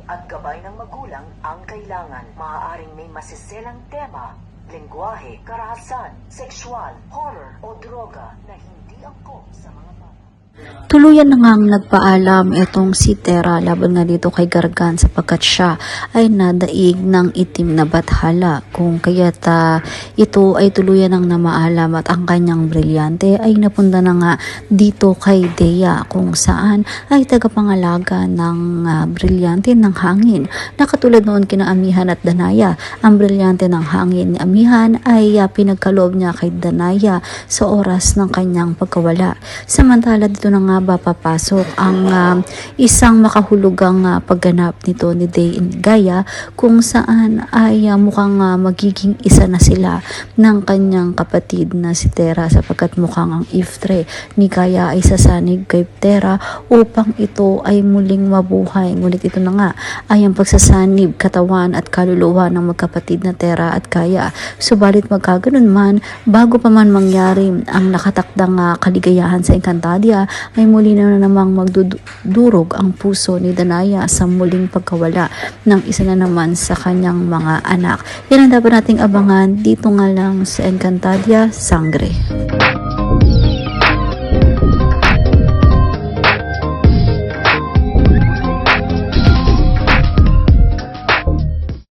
at gabay ng magulang ang kailangan. Maaaring may masiselang tema, lengguwahe, karahasan, sexual, horror o droga na hindi angkop sa mga bata. Tuluyan na ngang nagpaalam itong si Tera laban nga dito kay Gargan sapagkat siya ay nadaig ng itim na bathala kung kaya't ito ay tuluyan ng namaalam at ang kanyang brilyante ay napunta na nga dito kay Dea kung saan ay tagapangalaga ng brilyante ng hangin na katulad noon kina Amihan at Danaya. Ang brilyante ng hangin ni Amihan ay pinagkaloob niya kay Danaya sa oras ng kanyang pagkawala. Samantala dito na nga ba papasok ang isang makahulugang pagganap nito ni Day and Gaia kung saan ay mukhang magiging isa na sila ng kanyang kapatid na si Tera sapagkat mukhang ang iftre ni Gaia ay sasanig kay Tera upang ito ay muling mabuhay. Ngunit ito na nga ay ang pagsasanib katawan at kaluluwa ng magkapatid na Tera at Gaia. Subalit magkaganon man, bago pa man mangyari ang nakatakdang kaligayahan sa Encantadia ay muli na namang magdudurog ang puso ni Danaya sa muling pagkawala ng isa na naman sa kanyang mga anak. Yan ang dapat nating abangan dito nga lang sa Encantadia Sangre.